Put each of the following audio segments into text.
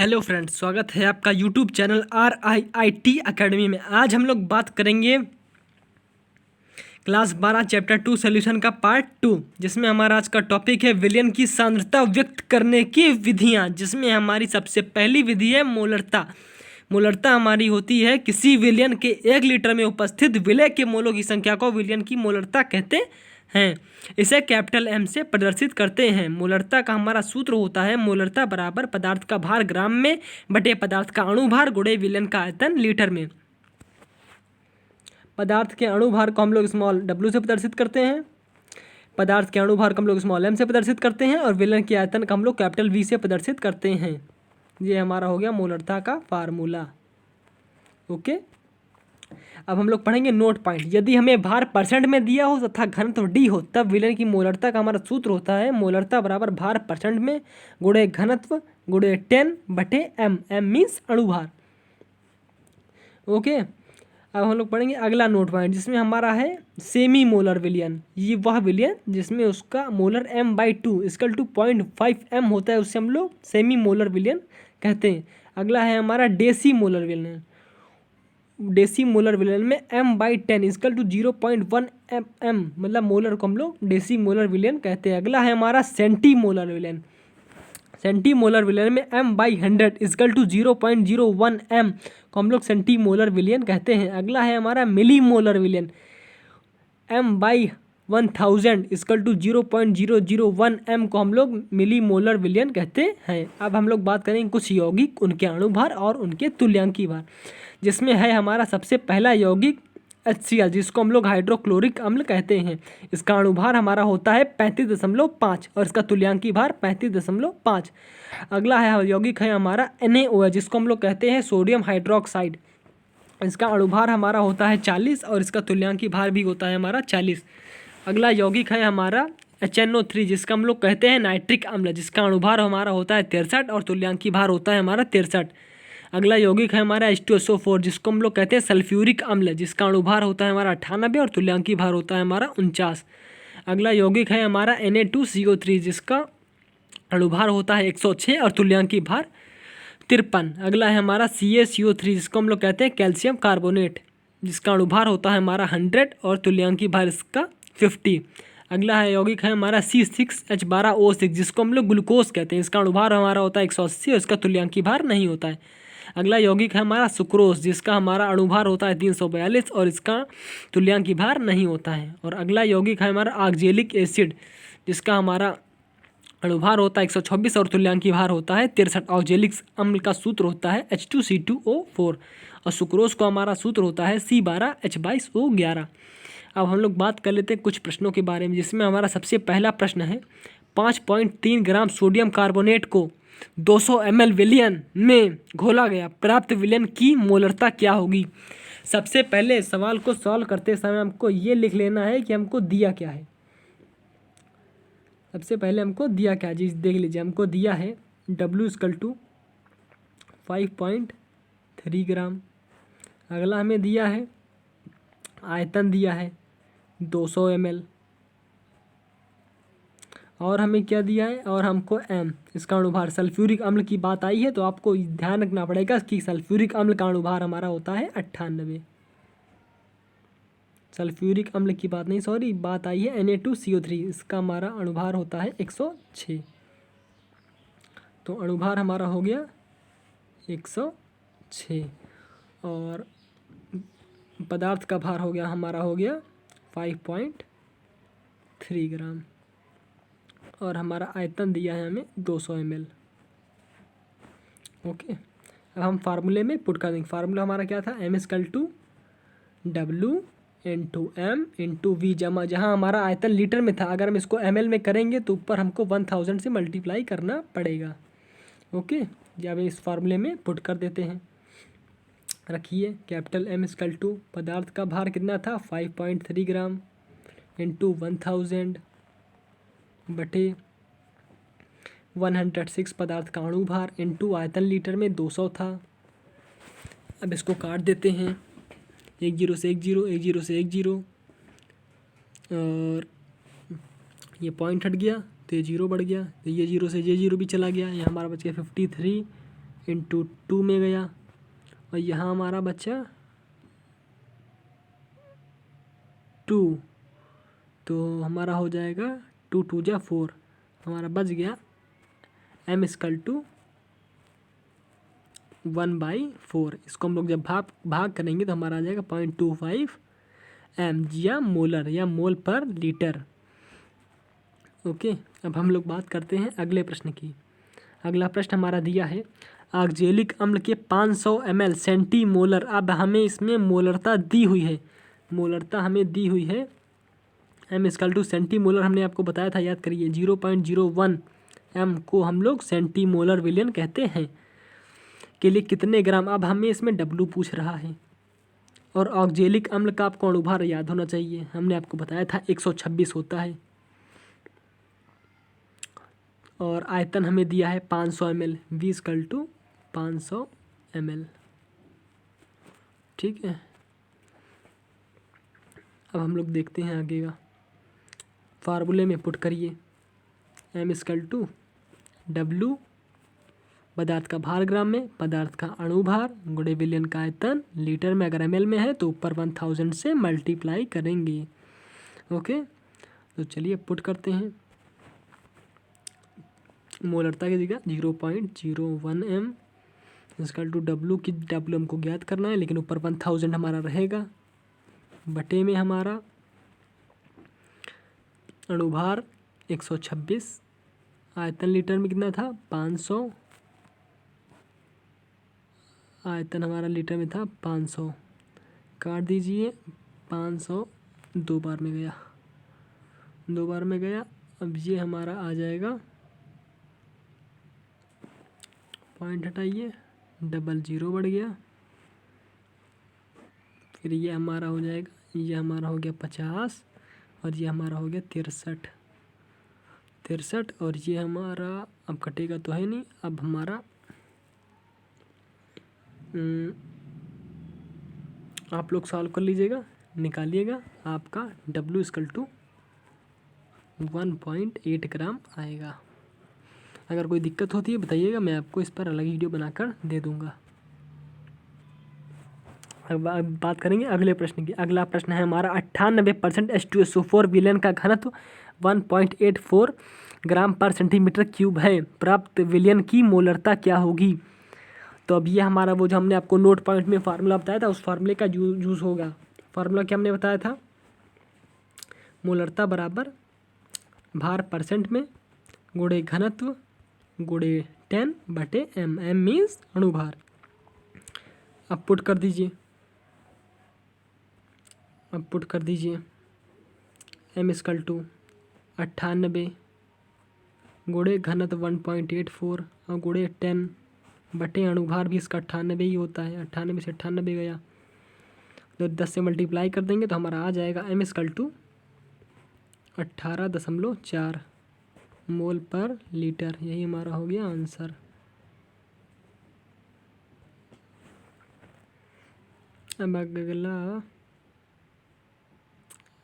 Hello friends, स्वागत है आपका यूट्यूब चैनल RIIT अकेडमी में। आज हम लोग बात करेंगे क्लास 12 चैप्टर 2 सॉल्यूशन का पार्ट 2, जिसमें हमारा आज का टॉपिक है विलयन की सांद्रता व्यक्त करने की विधियां, जिसमें हमारी सबसे पहली विधि है मोलरता। मोलरता हमारी होती है किसी विलयन के 1 लीटर में उपस्थित विलय के मोलों की संख्या को विलयन की मोलरता कहते हैं। इसे कैपिटल M से प्रदर्शित करते हैं। मोलरता का हमारा सूत्र होता है मोलरता बराबर पदार्थ का भार ग्राम में बटे पदार्थ का अणुभार गुणे विलयन का आयतन लीटर में। पदार्थ के अणुभार को हम लोग स्मॉल w से प्रदर्शित करते हैं, पदार्थ के अणुभार को हम लोग स्मॉल m से प्रदर्शित करते हैं और विलयन के आयतन का हम लोग कैपिटल V से प्रदर्शित करते हैं। ये हमारा हो गया मोलरता का फार्मूला। ओके, अब हम लोग पढ़ेंगे नोट पॉइंट। यदि हमें भार परसेंट में दिया हो तथा घनत्व D हो, तब विलयन की मोलरता का हमारा सूत्र होता है मोलरता बराबर भार परसेंट में गुणे घनत्व गुणे 10 बटे m। m मीन्स अणुभार। ओके, अब हम लोग पढ़ेंगे अगला नोट पॉइंट, जिसमें हमारा है सेमी मोलर विलयन। ये वह विलयन जिसमें उसका molar m/2 equal to 0.5 m होता है, उससे हम लोग सेमी मोलर विलयन कहते हैं। अगला है हमारा डेसी मोलर विलयन। डेसी मोलर विलयन में m/10 इक्वल टू 0.1 m, मतलब मोलर को हम लोग डेसी मोलर विलयन कहते हैं। अगला है हमारा सेंटी मोलर विलयन। सेंटी मोलर विलयन में m/100 इक्वल टू 0.01 m को हम लोग सेंटी मोलर विलयन कहते हैं। अगला है हमारा मिली मोलर विलयन। m/1000 इक्वल टू 0.001 m को हम लोग मिली मोलर विलयन कहते हैं। अब हम लोग बात करेंगे कुछ यौगिक, उनके अणुभार और उनके तुल्यांकी भार, जिसमें है हमारा सबसे पहला यौगिक HCl, जिसको हम लोग हाइड्रोक्लोरिक अम्ल कहते हैं। इसका अणुभार हमारा होता है 35.5 और इसका तुल्यांकी भार 35.5। अगला है यौगिक है हमारा NaOH, जिसको हम लोग कहते हैं सोडियम हाइड्रोक्साइड। इसका अणुभार हमारा होता है 40 और इसका तुल्यांकी भार भी होता है हमारा 40। अगला यौगिक है हमारा HNO3, जिसका हम लोग कहते हैं नाइट्रिक अम्ल, जिसका अणुभार हमारा होता है 63 और तुल्यांकी भार होता है हमारा 63। अगला यौगिक है हमारा H2SO4, जिसको हम लोग कहते हैं सल्फ्यूरिक अम्ल, जिसका अणुभार होता है हमारा 98 और तुल्यांकी भार होता है हमारा 49। अगला यौगिक है हमारा Na2CO3, जिसका अणुभार होता है 106 और तुल्यांकी भार 53। अगला है हमारा CaCO3, जिसको हम लोग कहते हैं कैल्शियम कार्बोनेट, जिसका अणुभार होता है हमारा 100 और तुल्यांकी भार इसका 50। अगला है यौगिक है हमारा C6H12O6, जिसको हम लोग ग्लूकोज कहते हैं। इसका अणुभार हमारा होता है 180 और इसका तुल्यांकी भार नहीं होता है। अगला यौगिक है हमारा सुक्रोज, जिसका हमारा अणुभार होता है 342 और इसका तुल्यांकी भार नहीं होता है। और अगला यौगिक है हमारा ऑक्जेलिक एसिड, जिसका हमारा अणुभार होता है 126 और तुल्यांकी भार होता है 63। ऑक्जेलिक अम्ल का सूत्र होता है H2C2O4 और सुक्रोज को हमारा सूत्र होता है C12H22O11। अब हम लोग बात कर लेते हैं कुछ प्रश्नों के बारे में, जिसमें हमारा सबसे पहला प्रश्न है 5.3 ग्राम सोडियम कार्बोनेट को 200 ml विलयन में घोला गया, प्राप्त विलयन की मोलरता क्या होगी। सबसे पहले सवाल को सॉल्व करते समय हमको ये लिख लेना है कि हमको दिया क्या है। सबसे पहले हमको दिया क्या है जी, देख लीजिए। हमको दिया है W इक्वल टू 5.3 ग्राम। अगला हमें दिया है आयतन दिया है 200 ml, और हमें क्या दिया है, और हमको M इसका अणुभार। सल्फ्यूरिक अम्ल की बात आई है तो आपको ध्यान रखना पड़ेगा कि सल्फ्यूरिक अम्ल का अणुभार हमारा होता है 98। सल्फ्यूरिक अम्ल की बात नहीं, सॉरी, बात आई है Na2CO3, इसका हमारा अणुभार होता है 106। तो अणुभार हमारा हो गया 106 और पदार्थ का भार हो गया हमारा हो गया 5.3 ग्राम और हमारा आयतन दिया है हमें 200 ml। ओके, अब हम फार्मूले में पुट कर देंगे। फार्मूला हमारा क्या था, M equal to W into M into V, जमा जहाँ हमारा आयतन लीटर में था, अगर हम इसको ml में करेंगे तो ऊपर हमको 1000 से मल्टीप्लाई करना पड़ेगा। ओके, जब इस फार्मूले में पुट कर देते हैं, रखिए कैपिटल M इक्वल टू पदार्थ का भार कितना था 5.3 ग्राम इंटू 1000 बटे 106 पदार्थ का अणुभार इंटू आयतन लीटर में 200 था। अब इसको काट देते हैं, 1 0 से 1 0, 1 0 से 1 0, और ये पॉइंट हट गया तो ये 0 बढ़ गया, तो ये 0 से ये 0 भी चला गया, ये हमारा बच गया 53 इंटू 2 में गया, और यहाँ हमारा बचा 2, तो हमारा हो जाएगा 2 2 जा 4, हमारा बच गया m इक्वल टू 1/4। इसको हम लोग जब भाग करेंगे तो हमारा आ जाएगा 0.25 m या मोलर या मोल पर लीटर। ओके, अब हम लोग बात करते हैं अगले प्रश्न की। अगला प्रश्न हमारा दिया है ऑक्जेलिक अम्ल के 500 ml सेंटी मोलर। अब हमें इसमें मोलरता दी हुई है, मोलरता हमें दी हुई है m equal to centi molar, हमने आपको बताया था, याद करिए 0.01 m को हम लोग सेंटी मोलर विलियन कहते हैं, के लिए कितने ग्राम। अब हमें इसमें W पूछ रहा है, और ऑक्जेलिक अम्ल का आपको अणुभार याद होना चाहिए, हमने आपको बताया था 126 होता है, और आयतन हमें दिया है 500 ml, V equal to 500 ml। ठीक है, अब हम लोग देखते हैं आगे का, फार्मूले में पुट करिए m इक्वल टू W पदार्थ का भार ग्राम में, पदार्थ का अणुभार गुणे विलयन का आयतन लीटर में, अगर ml में है तो ऊपर 1000 से मल्टीप्लाई करेंगे। ओके, तो चलिए पुट करते हैं। मोलरता की जगह 0.01 m इक्वल टू W की, W हमको ज्ञात करना है, लेकिन ऊपर 1000 हमारा रहेगा, बटे में हमारा अणुभार 126, आयतन लीटर में कितना था 500, आयतन हमारा लीटर में था 500, काट दीजिए 500 दो बार में गया, दो बार में गया। अब ये हमारा आ जाएगा, पॉइंट हटाइए, 00 बढ़ गया, फिर ये हमारा हो जाएगा, ये हमारा हो गया 50, और ये हमारा हो गया 63, और ये हमारा अब कटेगा तो है नहीं, अब हमारा आप लोग सॉल्व कर लीजिएगा, निकालिएगा, आपका W इक्वल टू 1.8 ग्राम आएगा। अगर कोई दिक्कत होती है बताइएगा, मैं आपको इस पर अलग वीडियो बनाकर दे दूंगा। अब बात करेंगे अगले प्रश्न की। अगला प्रश्न है हमारा 98% H2SO4 विलयन का घनत्व 1.84 ग्राम पर सेंटीमीटर क्यूब है, प्राप्त विलयन की मोलरता क्या होगी। तो अब ये हमारा वो जो हमने आपको नोट पॉइंट में फार्मूला बताया था, उस फार्मूले का यूज होगा। फार्मूला क्या हमने बताया था, मोलरता बराबर भार परसेंट में गुणे घनत्व गुणे 10/m, m मीन्स अणुभार। अब पुट कर दीजिए, अब पुट कर दीजिए m इक्वल टू 98 गुणे घनत्व 1.84 और गुणे 10 बटे अणुभार भी इसका 98 ही होता है, 98 से 98 गया, तो 10 से मल्टीप्लाई कर देंगे तो हमारा आ जाएगा m इक्वल टू 18.4 मोल पर लीटर। यही हमारा हो गया आंसर। अब अगला,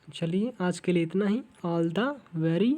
चलिए आज के लिए इतना ही। All the very